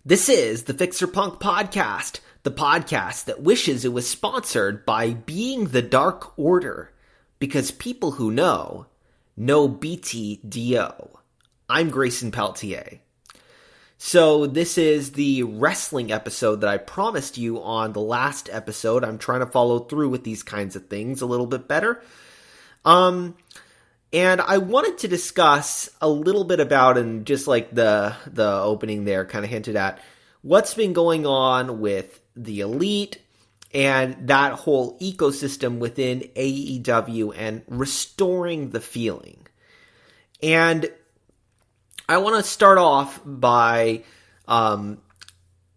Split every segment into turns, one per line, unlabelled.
This is the Fixer Punk Podcast, the podcast that wishes it was sponsored by Being the Dark Order, because people who know BTDO. I'm Grayson Peltier. So this is the wrestling episode that I promised you on the last episode. I'm trying to follow through with these kinds of things a little bit better. And I wanted to discuss a little bit about, and just like the opening there kind of hinted at, what's been going on with the Elite and that whole ecosystem within AEW and restoring the feeling. And I want to start off by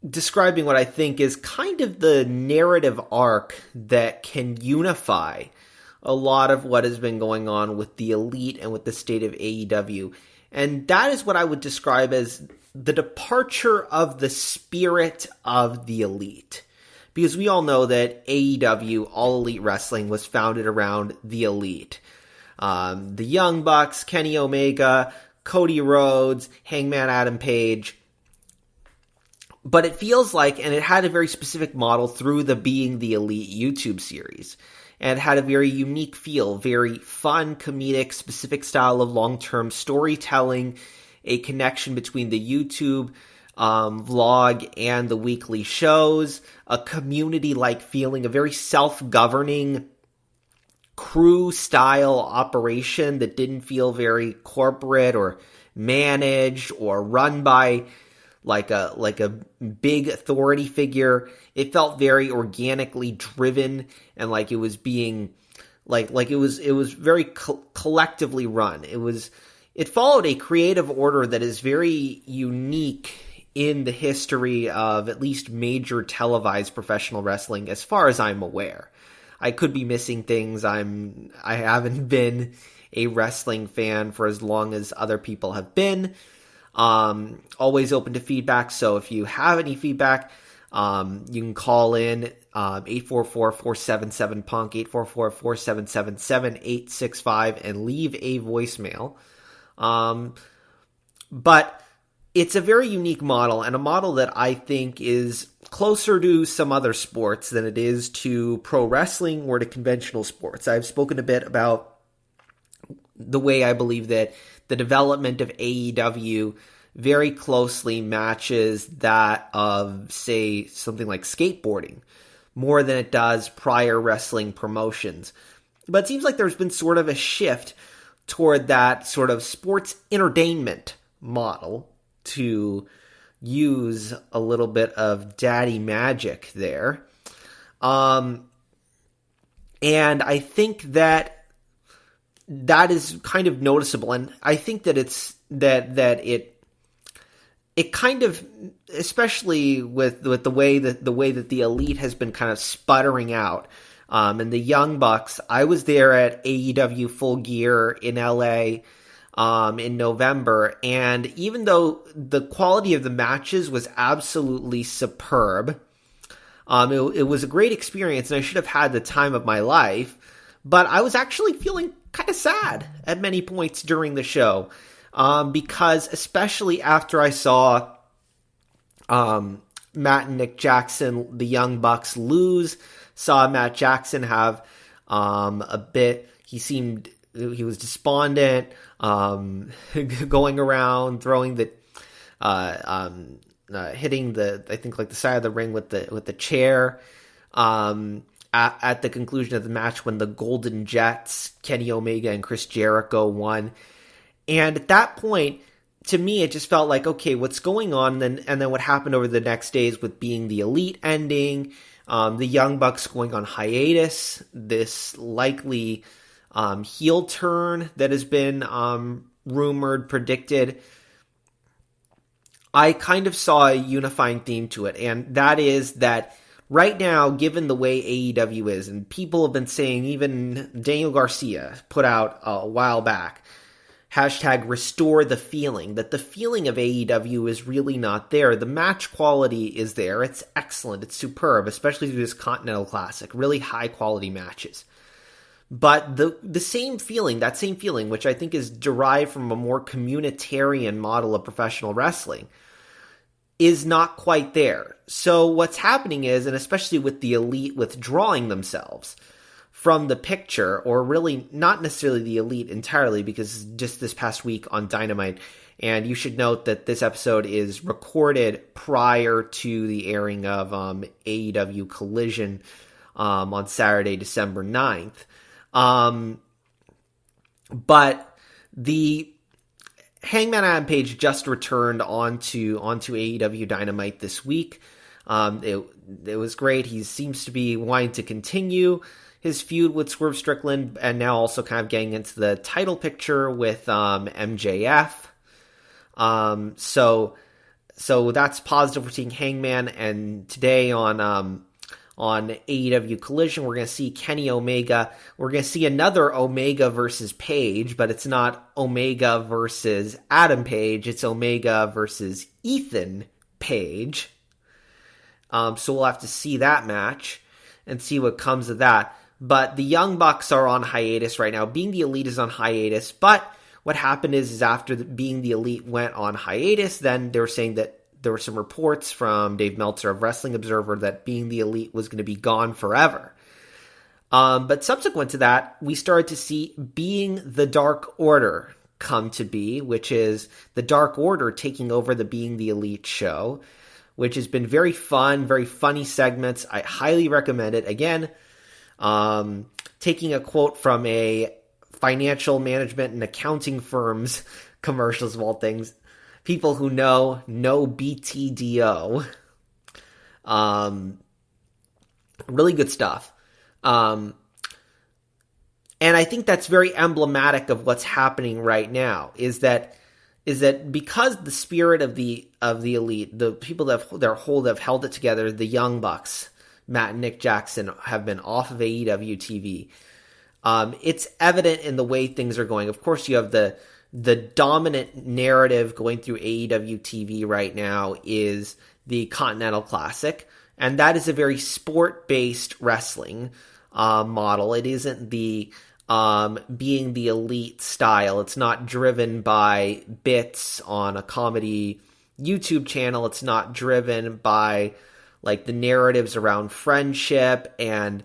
describing what I think is kind of the narrative arc that can unify a lot of what has been going on with the Elite and with the state of AEW. And that is what I would describe as the departure of the spirit of the Elite. Because we all know that AEW, All Elite Wrestling, was founded around the Elite. The Young Bucks, Kenny Omega, Cody Rhodes, Hangman Adam Page. But it feels like, and it had a very specific model through the Being the Elite YouTube series, and had a very unique feel, very fun, comedic, specific style of long-term storytelling, a connection between the YouTube vlog and the weekly shows, a community-like feeling, a very self-governing crew-style operation that didn't feel very corporate or managed or run by like a big authority figure. It felt very organically driven, and like it was being like it was very collectively run. It followed a creative order that is very unique in the history of at least major televised professional wrestling, as far as I'm aware. I could be missing things. I haven't been a wrestling fan for as long as other people have been. Always open to feedback, so if you have any feedback, you can call in 844-477-PUNK, 844-477-7865, and leave a voicemail. But it's a very unique model, and a model that I think is closer to some other sports than it is to pro wrestling or to conventional sports. I've spoken a bit about the way I believe that the development of AEW very closely matches that of, say, something like skateboarding, more than it does prior wrestling promotions. But it seems like there's been sort of a shift toward that sort of sports entertainment model, to use a little bit of daddy magic there. And I think that is kind of noticeable, and I think that it's it kind of, especially with the way that the Elite has been kind of sputtering out, and the Young Bucks. I was there at AEW Full Gear in LA in November, and even though the quality of the matches was absolutely superb, it was a great experience, and I should have had the time of my life, but I was actually feeling kind of sad at many points during the show, because especially after I saw Matt and Nick Jackson, the Young Bucks, lose, saw Matt Jackson have a bit, he was despondent, going around throwing hitting I think like the side of the ring with the chair, at the conclusion of the match when the Golden Jets, Kenny Omega and Chris Jericho, won. And at that point, to me, it just felt like, okay, what's going on? And then what happened over the next days with Being the Elite ending, the Young Bucks going on hiatus, this likely heel turn that has been rumored, predicted. I kind of saw a unifying theme to it, and that is that right now, given the way AEW is, and people have been saying, even Daniel Garcia put out a while back, hashtag restore the feeling, that the feeling of AEW is really not there. The match quality is there. It's excellent. It's superb, especially through this Continental Classic. Really high quality matches. But the same feeling, that same feeling, which I think is derived from a more communitarian model of professional wrestling, is not quite there. So what's happening is, and especially with the Elite withdrawing themselves from the picture, or really not necessarily the Elite entirely, because just this past week on Dynamite, and you should note that this episode is recorded prior to the airing of AEW Collision on Saturday, December 9th. But the Hangman Adam Page just returned onto AEW Dynamite this week. It was great. He seems to be wanting to continue his feud with Swerve Strickland, and now also kind of getting into the title picture with MJF. So that's positive. We're seeing Hangman, and today on AEW Collision, we're going to see Kenny Omega. We're going to see another Omega versus Page, but it's not Omega versus Adam Page. It's Omega versus Ethan Page. So we'll have to see that match and see what comes of that. But the Young Bucks are on hiatus right now. Being the Elite is on hiatus, but what happened is after Being the Elite went on hiatus, then they were saying that there were some reports from Dave Meltzer of Wrestling Observer that Being the Elite was going to be gone forever. But subsequent to that, we started to see Being the Dark Order come to be, which is the Dark Order taking over the Being the Elite show, which has been very fun, very funny segments. I highly recommend it. Again, taking a quote from a financial management and accounting firm's commercials of all things. People who know BTDO. Really good stuff. And I think that's very emblematic of what's happening right now, is that because the spirit of the Elite, the people that have held it together, the Young Bucks, Matt and Nick Jackson, have been off of AEW TV. It's evident in the way things are going. Of course, you have the dominant narrative going through AEW TV right now is the Continental Classic, and that is a very sport-based wrestling model. It isn't the Being the Elite style. It's not driven by bits on a comedy YouTube channel. It's not driven by like the narratives around friendship and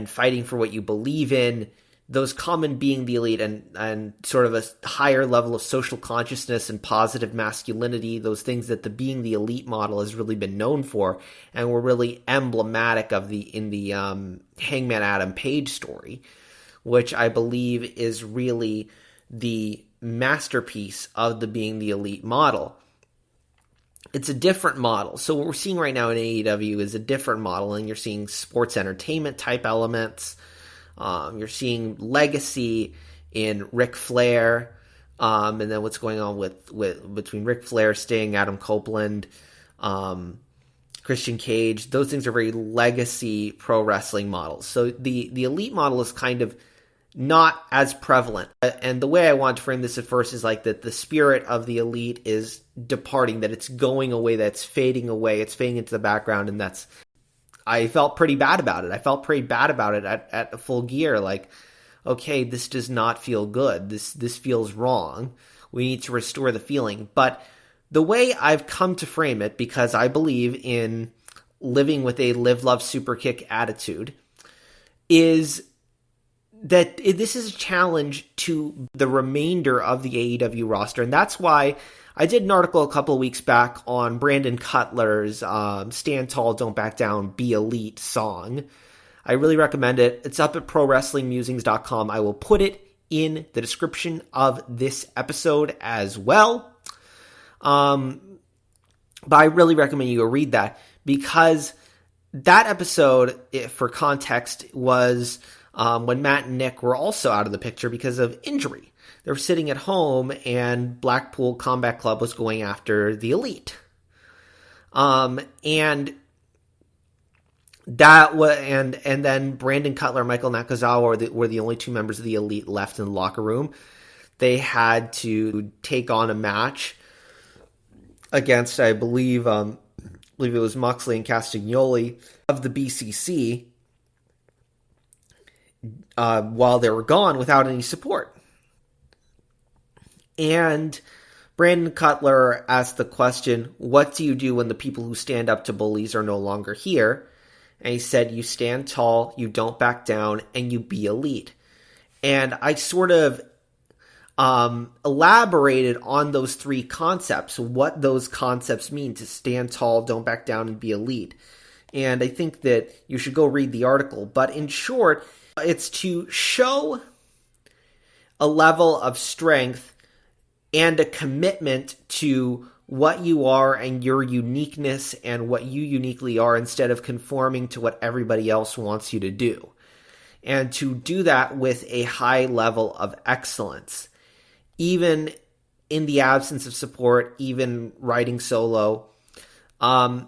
fighting for what you believe in. Those common Being the Elite and sort of a higher level of social consciousness and positive masculinity, those things that the Being the Elite model has really been known for and were really emblematic of in the Hangman Adam Page story, which I believe is really the masterpiece of the Being the Elite model. It's a different model. So what we're seeing right now in AEW is a different model, and you're seeing sports entertainment type elements. You're seeing legacy in Ric Flair, and then what's going on with between Ric Flair, Sting, Adam Copeland, Christian Cage. Those things are very legacy pro wrestling models. So the Elite model is kind of not as prevalent. And the way I want to frame this at first is like that the spirit of the Elite is departing, that it's going away, that's fading away, it's fading into the background, and I felt pretty bad about it. I felt pretty bad about it at Full Gear. Like, okay, this does not feel good. This feels wrong. We need to restore the feeling. But the way I've come to frame it, because I believe in living with a live, love, super kick attitude, is that this is a challenge to the remainder of the AEW roster. And that's why I did an article a couple of weeks back on Brandon Cutler's Stand Tall, Don't Back Down, Be Elite song. I really recommend it. It's up at ProWrestlingMusings.com. I will put it in the description of this episode as well. But I really recommend you go read that, because that episode, for context, was when Matt and Nick were also out of the picture because of injury. They were sitting at home, and Blackpool Combat Club was going after the Elite. And that was, and then Brandon Cutler and Michael Nakazawa were the only two members of the Elite left in the locker room. They had to take on a match against, I believe it was Moxley and Castagnoli of the BCC, while they were gone without any support. And Brandon Cutler asked the question, what do you do when the people who stand up to bullies are no longer here? And he said, you stand tall, you don't back down, and you be elite. And I sort of elaborated on those three concepts, what those concepts mean: to stand tall, don't back down, and be elite. And I think that you should go read the article. But in short, it's to show a level of strength and a commitment to what you are and your uniqueness and what you uniquely are, instead of conforming to what everybody else wants you to do. And to do that with a high level of excellence, even in the absence of support, even riding solo. And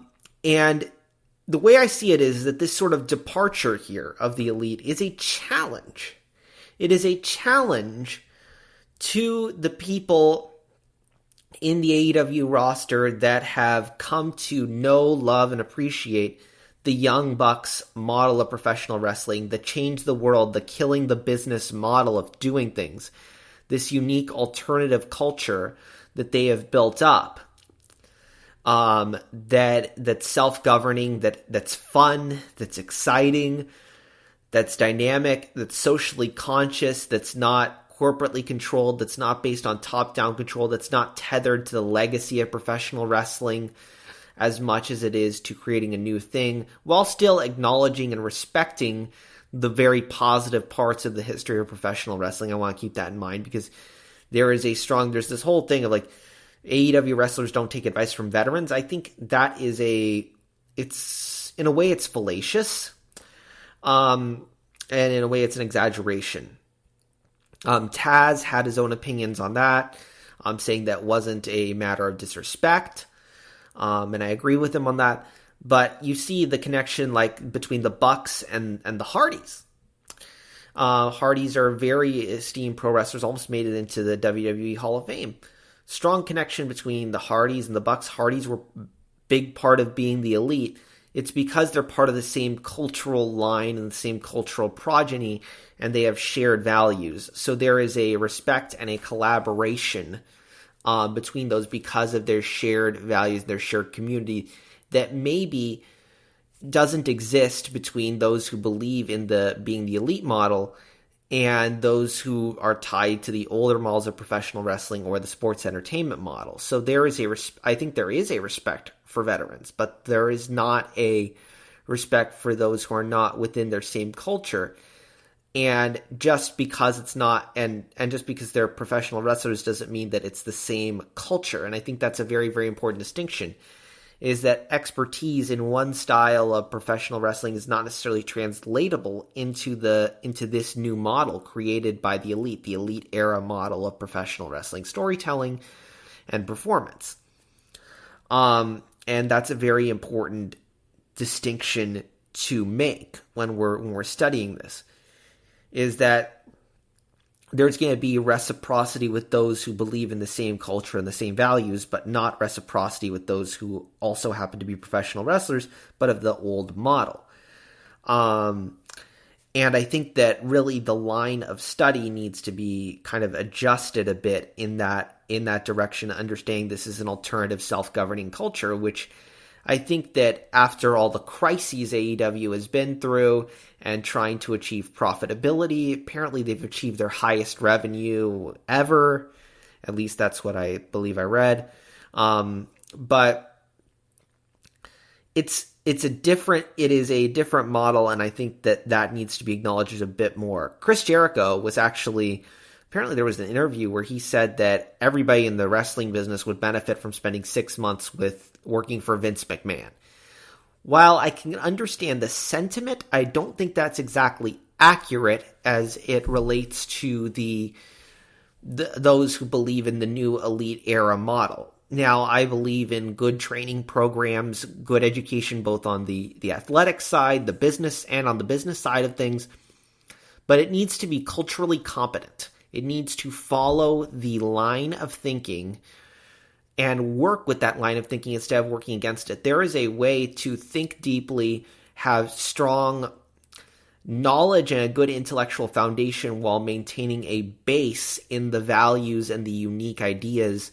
the way I see it is that this sort of departure here of the elite is a challenge. It is a challenge to the people in the AEW roster that have come to know, love, and appreciate the Young Bucks model of professional wrestling, the change the world, the killing the business model of doing things, this unique alternative culture that they have built up. That's self-governing, that's fun, that's exciting, that's dynamic, that's socially conscious, that's not corporately controlled, that's not based on top-down control, that's not tethered to the legacy of professional wrestling as much as it is to creating a new thing, while still acknowledging and respecting the very positive parts of the history of professional wrestling. I want to keep that in mind, because there's this whole thing of like, AEW wrestlers don't take advice from veterans. I think that is it's in a way it's fallacious. And in a way it's an exaggeration. Taz had his own opinions on that, saying that wasn't a matter of disrespect. And I agree with him on that. But you see the connection like between the Bucks and the Hardys. Hardys are very esteemed pro wrestlers, almost made it into the WWE Hall of Fame. Strong connection between the Hardys and the Bucks. Hardys were a big part of being the elite. It's because they're part of the same cultural line and the same cultural progeny, and they have shared values. So there is a respect and a collaboration between those because of their shared values, their shared community, that maybe doesn't exist between those who believe in being the elite model and those who are tied to the older models of professional wrestling or the sports entertainment model. So I think there is a respect for veterans, but there is not a respect for those who are not within their same culture. And just because it's not, and just because they're professional wrestlers doesn't mean that it's the same culture. And I think that's a very, very important distinction, is that expertise in one style of professional wrestling is not necessarily translatable into this new model created by the elite era model of professional wrestling storytelling and performance. And that's a very important distinction to make when we're studying this, is that there's going to be reciprocity with those who believe in the same culture and the same values, but not reciprocity with those who also happen to be professional wrestlers, but of the old model. And I think that really the line of study needs to be kind of adjusted a bit in that direction, understanding this is an alternative self-governing culture, which I think that after all the crises AEW has been through and trying to achieve profitability, apparently they've achieved their highest revenue ever. At least that's what I believe I read. But it is a different model, and I think that needs to be acknowledged a bit more. Chris Jericho was apparently there was an interview where he said that everybody in the wrestling business would benefit from spending 6 months working for Vince McMahon. While I can understand the sentiment, I don't think that's exactly accurate as it relates to those who believe in the new elite era model. Now, I believe in good training programs, good education, both on the athletic side, the business, and on the business side of things, but it needs to be culturally competent. It needs to follow the line of thinking and work with that line of thinking instead of working against it. There is a way to think deeply, have strong knowledge and a good intellectual foundation while maintaining a base in the values and the unique ideas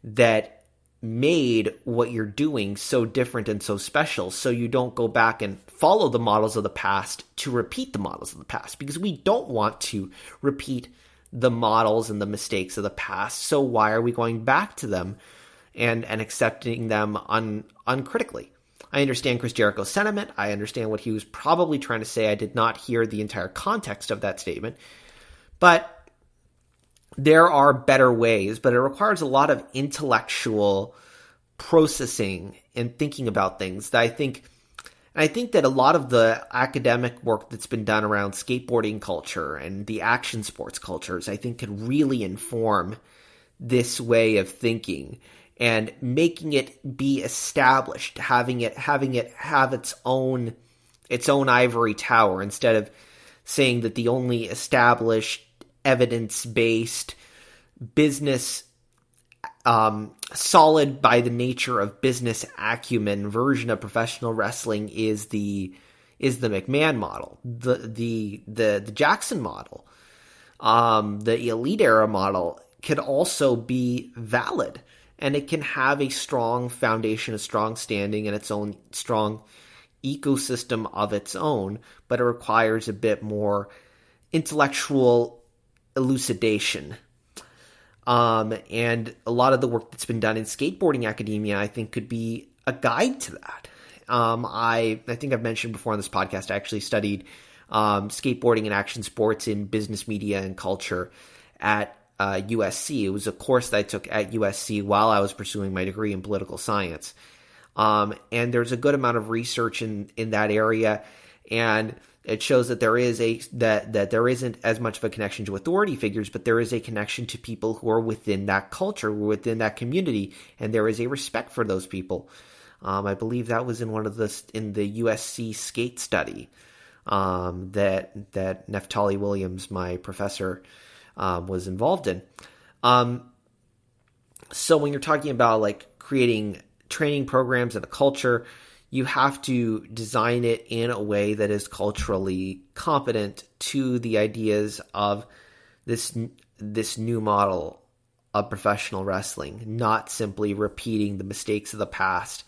that made what you're doing so different and so special, so you don't go back and follow the models of the past to repeat the models of the past, because we don't want to repeat the models and the mistakes of the past. So why are we going back to them and accepting them uncritically? I understand Chris Jericho's sentiment. I understand what he was probably trying to say. I did not hear the entire context of that statement, but there are better ways, but it requires a lot of intellectual processing and thinking about things that I think that a lot of the academic work that's been done around skateboarding culture and the action sports cultures, I think, can really inform this way of thinking and making it be established, having it have its own ivory tower, instead of saying that the only established evidence-based business, solid by the nature of business acumen version of professional wrestling is the McMahon model, the Jackson model, the Elite Era model could also be valid, and it can have a strong foundation, a strong standing, and its own strong ecosystem of its own, but it requires a bit more intellectual elucidation. And a lot of the work that's been done in skateboarding academia, I think, could be a guide to that. I think I've mentioned before on this podcast, I actually studied skateboarding and action sports in business media and culture at USC. It was a course that I took at USC while I was pursuing my degree in political science. And there's a good amount of research in that area, and it shows that there is that there isn't as much of a connection to authority figures, but there is a connection to people who are within that culture, who are within that community, and there is a respect for those people. I believe that was in in the USC skate study that Neftali Williams, my professor, was involved in. So when you're talking about like creating training programs and a culture, you have to design it in a way that is culturally competent to the ideas of this new model of professional wrestling, not simply repeating the mistakes of the past.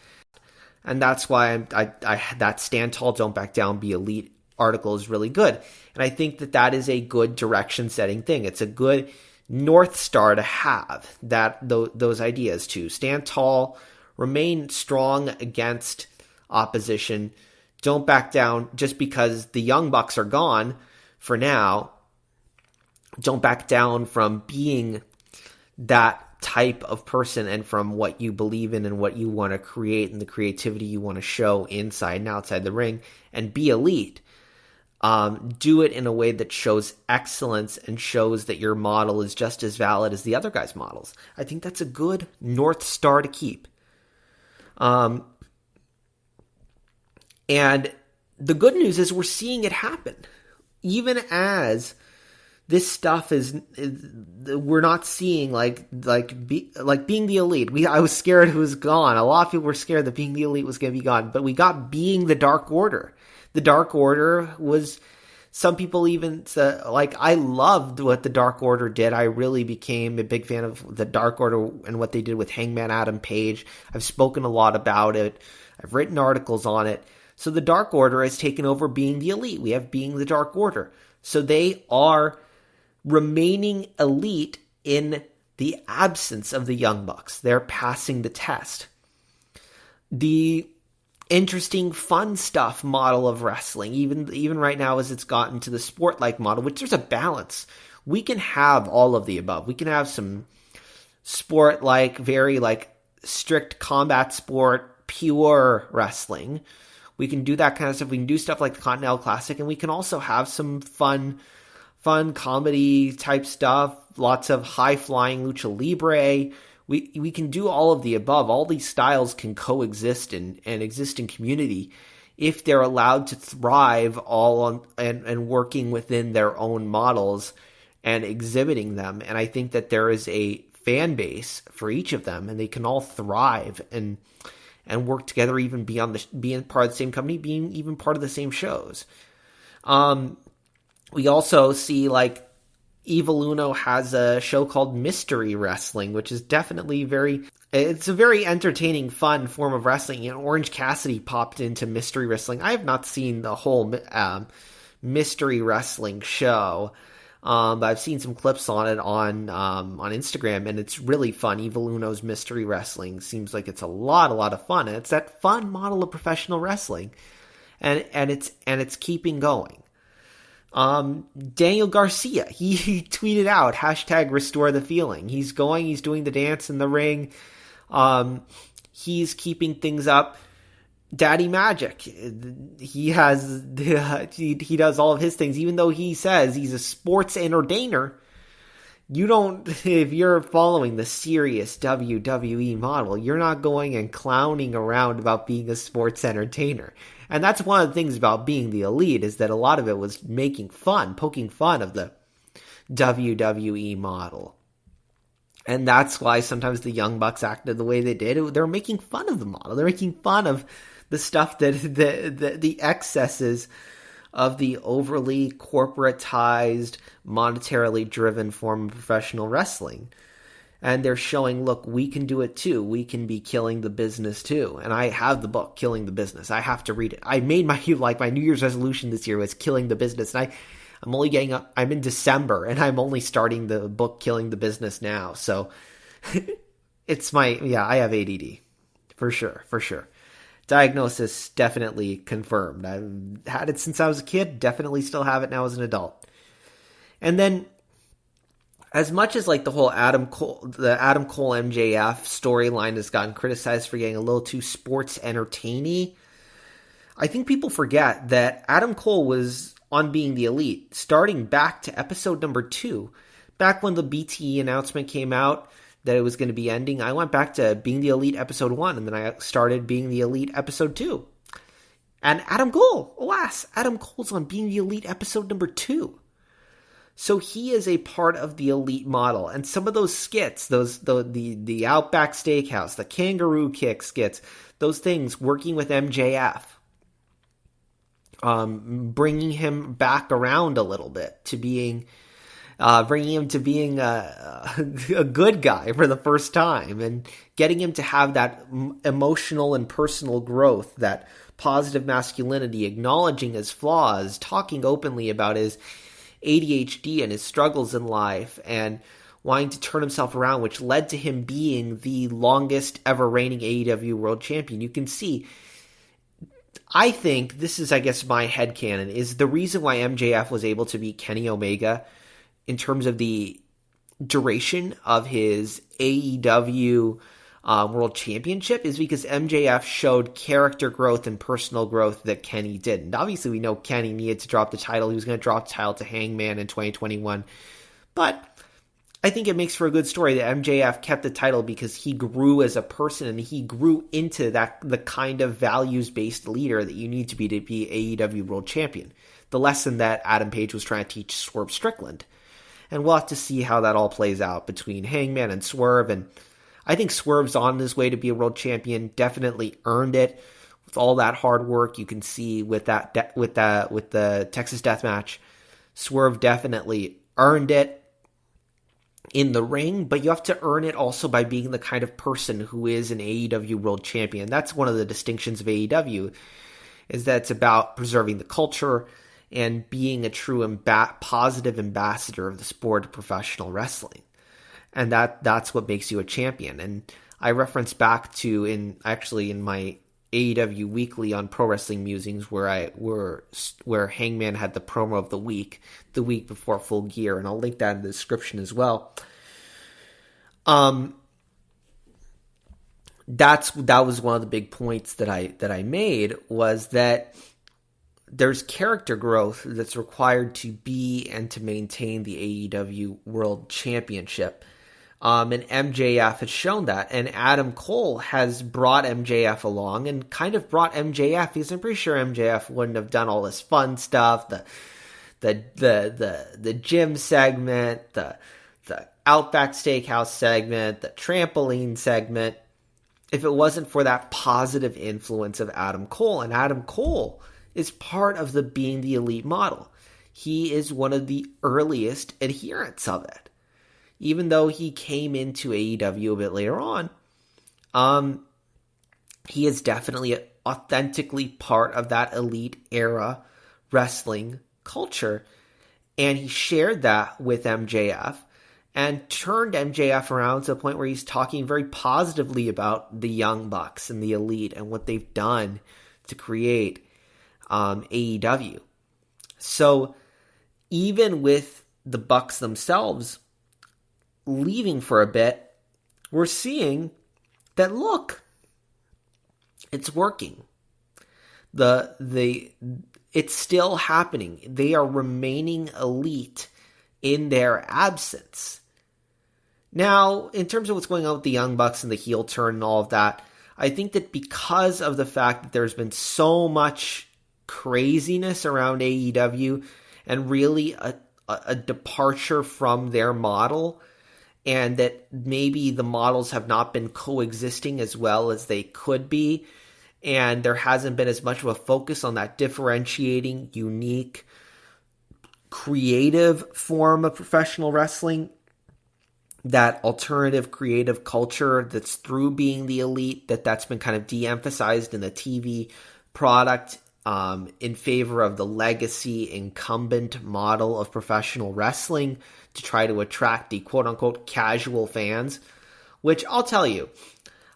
And that's why that Stand Tall, Don't Back Down, Be Elite article is really good. And I think that is a good direction-setting thing. It's a good North Star to have, those ideas to stand tall, remain strong against opposition, don't back down just because the Young Bucks are gone for now. Don't back down from being that type of person and from what you believe in and what you want to create and the creativity you want to show inside and outside the ring, and be elite. Do it in a way that shows excellence and shows that your model is just as valid as the other guys' models. I think that's a good North Star to keep. And the good news is we're seeing it happen. Even as this stuff we're not seeing like being the elite. I was scared it was gone. A lot of people were scared that being the elite was going to be gone, but we got being the Dark Order. The Dark Order was, some people even said, like, I loved what the Dark Order did. I really became a big fan of the Dark Order and what they did with Hangman Adam Page. I've spoken a lot about it. I've written articles on it. So the Dark Order has taken over being the elite. We have being the Dark Order. So they are remaining elite in the absence of the Young Bucks. They're passing the test. The interesting, fun stuff model of wrestling, even right now as it's gotten to the sport-like model, which there's a balance. We can have all of the above. We can have some sport-like, very like strict combat sport, pure wrestling. We can do that kind of stuff. We can do stuff like the Continental Classic, and we can also have some fun comedy type stuff, lots of high-flying lucha libre. We can do all of the above. All these styles can coexist and exist in community if they're allowed to thrive all on and working within their own models and exhibiting them. And I think that there is a fan base for each of them, and they can all thrive and work together, even beyond being part of the same company, being even part of the same shows. We also see, like, Evil Uno has a show called Mystery Wrestling, which is definitely it's a very entertaining, fun form of wrestling. You know, Orange Cassidy popped into Mystery Wrestling. I have not seen the whole Mystery Wrestling show, but I've seen some clips on it on Instagram, and it's really fun. Evil Uno's Mystery Wrestling seems like it's a lot of fun, and it's that fun model of professional wrestling, and it's keeping going. Daniel Garcia, he tweeted out hashtag restore the feeling. He's doing the dance in the ring. He's keeping things up. Daddy Magic, he does all of his things, even though he says he's a sports entertainer. If you're following the serious WWE model, you're not going and clowning around about being a sports entertainer. And that's one of the things about being the Elite, is that a lot of it was poking fun of the WWE model. And that's why sometimes the Young Bucks acted the way they did. They're making fun of the model. They're making fun of the stuff that the excesses of the overly corporatized, monetarily driven form of professional wrestling. And they're showing, look, we can do it too. We can be killing the business too. And I have the book, Killing the Business. I have to read it. I made my New Year's resolution this year was Killing the Business. And I'm only getting up, I'm in December, and I'm only starting the book Killing the Business now. So I have ADD. For sure. Diagnosis definitely confirmed. I've had it since I was a kid, definitely still have it now as an adult. And then, as much as like the whole Adam Cole MJF storyline has gotten criticized for getting a little too sports entertainy, I think people forget that Adam Cole was on Being the Elite starting back to episode number 2. Back when the BTE announcement came out that it was going to be ending, I went back to Being the Elite episode 1, and then I started Being the Elite episode 2. And Adam Cole's on Being the Elite episode number 2. So he is a part of the Elite model. And some of those skits, the Outback Steakhouse, the Kangaroo Kick skits, those things, working with MJF, bringing him back around a little bit to bringing him to being a good guy for the first time, and getting him to have that emotional and personal growth, that positive masculinity, acknowledging his flaws, talking openly about his ADHD and his struggles in life, and wanting to turn himself around, which led to him being the longest ever reigning AEW World Champion. You can see, I think, this is, I guess, my headcanon, is the reason why MJF was able to beat Kenny Omega in terms of the duration of his AEW World Championship is because MJF showed character growth and personal growth that Kenny didn't. Obviously, we know Kenny needed to drop the title. He was going to drop the title to Hangman in 2021. But I think it makes for a good story that MJF kept the title because he grew as a person, and he grew into the kind of values-based leader that you need to be AEW World Champion. The lesson that Adam Page was trying to teach Swerve Strickland. And we'll have to see how that all plays out between Hangman and Swerve. And I think Swerve's on his way to be a world champion. Definitely earned it with all that hard work. You can see with the Texas Death Match, Swerve definitely earned it in the ring. But you have to earn it also by being the kind of person who is an AEW world champion. That's one of the distinctions of AEW, is that it's about preserving the culture and being a true positive ambassador of the sport of professional wrestling. And that's what makes you a champion. And I reference back to in my AEW Weekly on Pro Wrestling Musings, where Hangman had the promo of the week before Full Gear, and I'll link that in the description as well. That was one of the big points that I made, was that there's character growth that's required to be and to maintain the AEW World Championship. And MJF has shown that. And Adam Cole has brought MJF along and kind of brought MJF, because I'm pretty sure MJF wouldn't have done all this fun stuff, the gym segment, the Outback Steakhouse segment, the trampoline segment, if it wasn't for that positive influence of Adam Cole. And Adam Cole is part of the Being the Elite model. he is one of the earliest adherents of it. Even though he came into AEW a bit later on, he is definitely authentically part of that elite era wrestling culture. And he shared that with MJF and turned MJF around to the point where he's talking very positively about the Young Bucks and the elite and what they've done to create AEW. So even with the Bucks themselves leaving for a bit, we're seeing that, look, it's working. It's still happening. They are remaining elite in their absence. Now, in terms of what's going on with the Young Bucks and the heel turn and all of that, I think that because of the fact that there's been so much craziness around AEW and really a departure from their model, and that maybe the models have not been coexisting as well as they could be, and there hasn't been as much of a focus on that differentiating, unique, creative form of professional wrestling, that alternative creative culture that's through being the elite, that's been kind of de-emphasized in the TV product in favor of the legacy incumbent model of professional wrestling to try to attract the quote-unquote casual fans, which I'll tell you,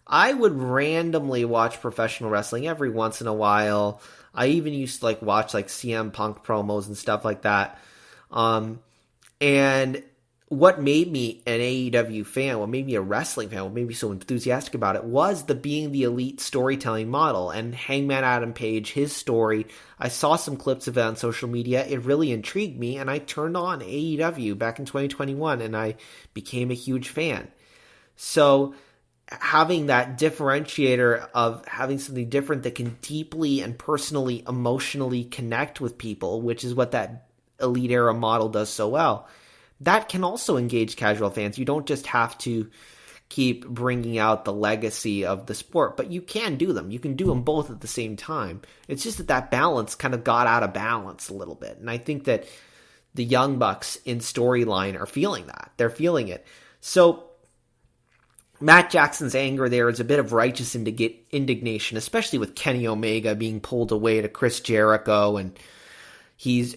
I would randomly watch professional wrestling every once in a while. I even used to watch CM Punk promos and stuff like that. And what made me an AEW fan, what made me a wrestling fan, what made me so enthusiastic about it was the being the elite storytelling model. And Hangman Adam Page, his story, I saw some clips of it on social media. It really intrigued me, and I turned on AEW back in 2021, and I became a huge fan. So having that differentiator of having something different that can deeply and personally, emotionally connect with people, which is what that elite era model does so well, that can also engage casual fans. You don't just have to keep bringing out the legacy of the sport, but you can do them. You can do them both at the same time. It's just that balance kind of got out of balance a little bit. And I think that the Young Bucks in storyline are feeling that. They're feeling it. So Matt Jackson's anger there is a bit of righteous indignation, especially with Kenny Omega being pulled away to Chris Jericho, and he's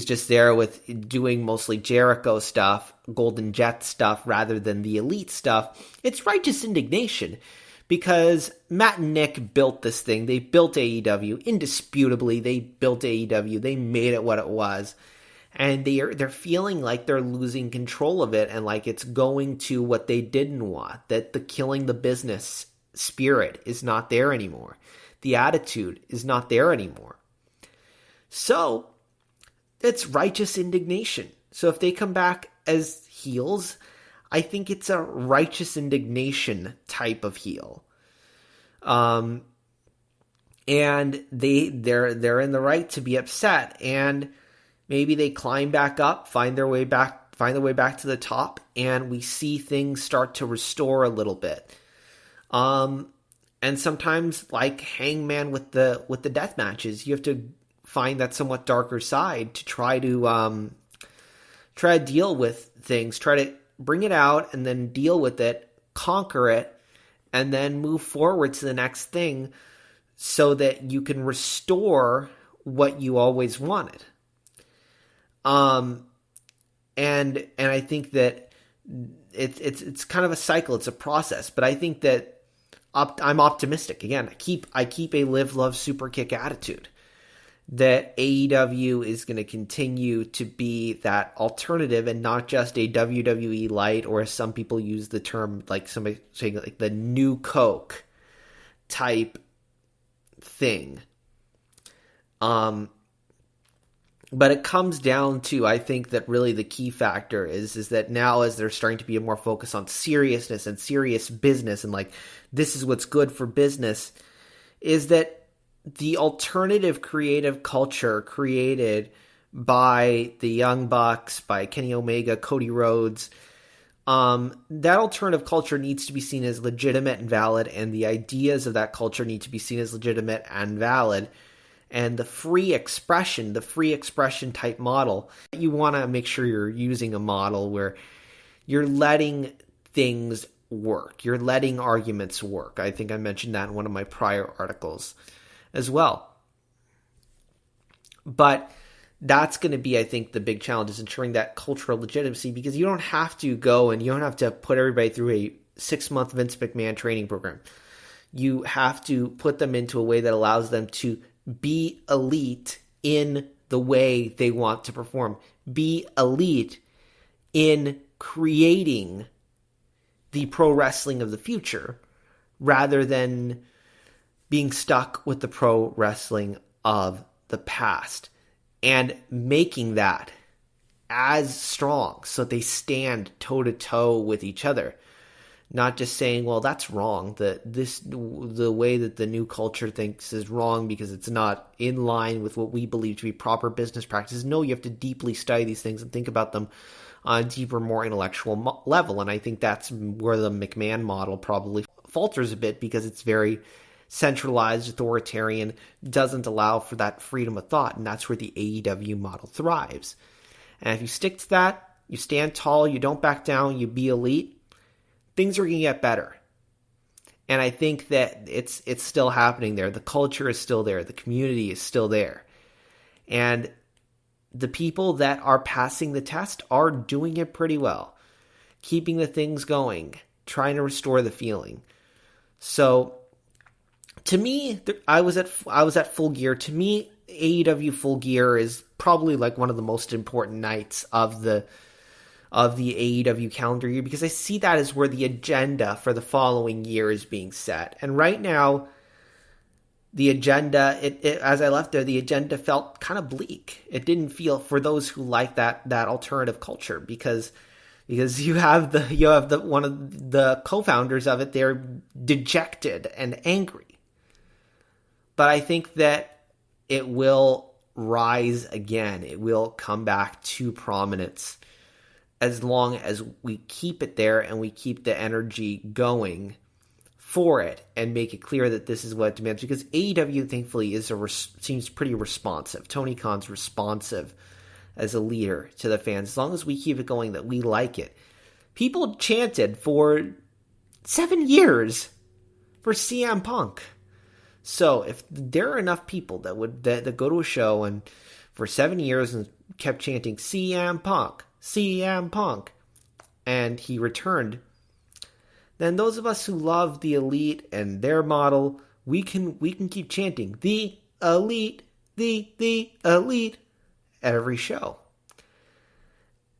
just there with doing mostly Jericho stuff, Golden Jet stuff, rather than the elite stuff. It's righteous indignation because Matt and Nick built this thing. They built AEW. Indisputably, they built AEW. They made it what it was. And they're feeling like they're losing control of it, and like it's going to what they didn't want, that the killing the business spirit is not there anymore. The attitude is not there anymore. So it's righteous indignation. So if they come back as heels, I think it's a righteous indignation type of heel. And they're in the right to be upset, and maybe they climb back up, find their way back to the top, and we see things start to restore a little bit. And sometimes, like Hangman with the death matches, you have to find that somewhat darker side to try to deal with things, try to bring it out, and then deal with it, conquer it, and then move forward to the next thing, so that you can restore what you always wanted. And I think that it's kind of a cycle. It's a process, but I think that I'm optimistic. Again, I keep a live, love, super kick attitude that AEW is going to continue to be that alternative and not just a WWE light, or as some people use the term, like somebody saying like the new Coke type thing. But it comes down to, I think that really the key factor is that now, as there's starting to be a more focus on seriousness and serious business, and like this is what's good for business, is that the alternative creative culture created by the Young Bucks, by Kenny Omega, Cody Rhodes, that alternative culture needs to be seen as legitimate and valid, and the ideas of that culture need to be seen as legitimate and valid. and the free expression type model. You want to make sure you're using a model where you're letting things work. You're letting arguments work. I think I mentioned that in one of my prior articles as well. But that's going to be, I think, the big challenge, is ensuring that cultural legitimacy, because you don't have to go and you don't have to put everybody through a 6-month Vince McMahon training program. You have to put them into a way that allows them to be elite in the way they want to perform. Be elite in creating the pro wrestling of the future, rather than being stuck with the pro wrestling of the past, and making that as strong so they stand toe to toe with each other. Not just saying, well, that's wrong, the way that the new culture thinks is wrong because it's not in line with what we believe to be proper business practices. No, you have to deeply study these things and think about them on a deeper, more intellectual level. And I think that's where the McMahon model probably falters a bit, because it's very centralized, authoritarian, doesn't allow for that freedom of thought. And that's where the AEW model thrives. And if you stick to that, you stand tall, you don't back down, you be elite, things are going to get better. And I think that it's still happening there. The culture is still there. The community is still there. And the people that are passing the test are doing it pretty well, keeping the things going, trying to restore the feeling. So to me, I was at Full Gear. To me, AEW Full Gear is probably like one of the most important nights of the AEW calendar year, because I see that as where the agenda for the following year is being set. And right now, the agenda, as I left there, the agenda felt kind of bleak. It didn't feel, for those who like that alternative culture, because you have the one of the co-founders of it, they're dejected and angry. But I think that it will rise again. It will come back to prominence as long as we keep it there and we keep the energy going for it and make it clear that this is what it demands. Because AEW, thankfully, seems pretty responsive. Tony Khan's responsive as a leader to the fans. As long as we keep it going, that we like it. People chanted for 7 years for CM Punk. So if there are enough people that go to a show and for 7 years and kept chanting CM Punk, CM Punk, and he returned, then those of us who love the elite and their model, we can keep chanting the elite, the elite at every show.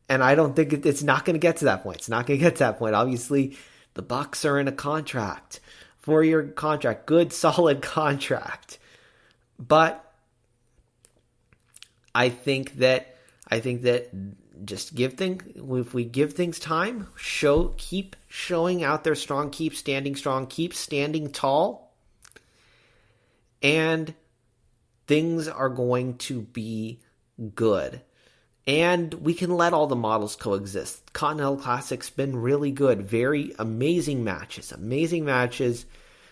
And I don't think it's not going to get to that point. It's not going to get to that point. Obviously, the Bucks are in a contract, 4-year contract, good, solid contract. But I think that just if we give things time, keep showing out there strong, keep standing tall, and things are going to be good. And we can let all the models coexist. Continental Classic's been really good. Very amazing matches.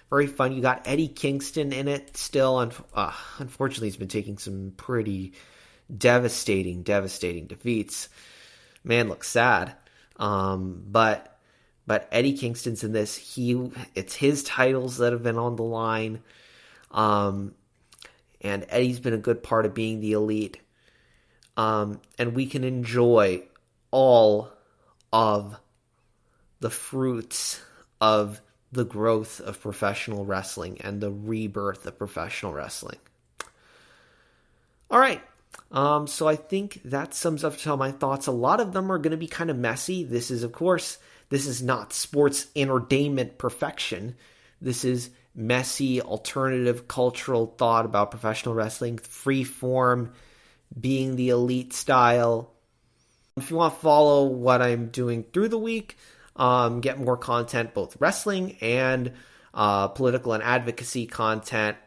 Very fun. You got Eddie Kingston in it still. Unfortunately, he's been taking some pretty devastating defeats. Man, looks sad. But Eddie Kingston's in this. It's his titles that have been on the line. And Eddie's been a good part of being the elite. And we can enjoy all of the fruits of the growth of professional wrestling and the rebirth of professional wrestling. All right. So I think that sums up to all my thoughts. A lot of them are going to be kind of messy. This is not sports entertainment perfection. This is messy, alternative cultural thought about professional wrestling, free form, being the elite style. If you want to follow what I'm doing through the week, get more content, both wrestling and political and advocacy content,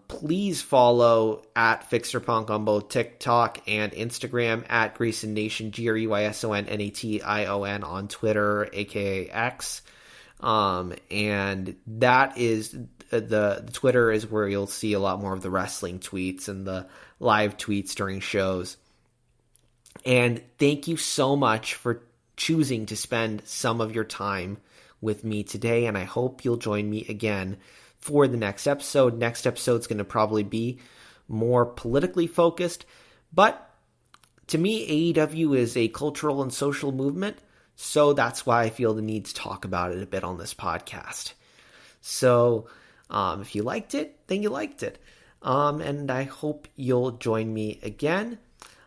please follow at FixerPunk on both TikTok and Instagram, at Grayson Nation, GreysonNation on Twitter, aka X. And that is the Twitter is where you'll see a lot more of the wrestling tweets and the live tweets during shows. And thank you so much for choosing to spend some of your time with me today, and I hope you'll join me again for the next episode. Next episode's going to probably be more politically focused, but to me, AEW is a cultural and social movement, so that's why I feel the need to talk about it a bit on this podcast. So if you liked it, then you liked it. And I hope you'll join me again.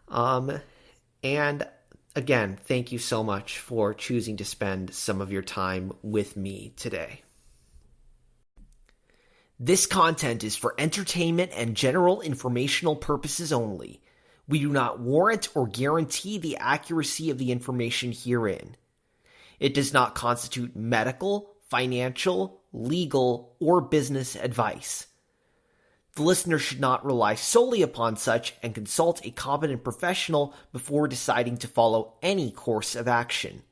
And again, thank you so much for choosing to spend some of your time with me today. This content is for entertainment and general informational purposes only. We do not warrant or guarantee the accuracy of the information herein. It does not constitute medical, financial, legal, or business advice. The listener should not rely solely upon such and consult a competent professional before deciding to follow any course of action.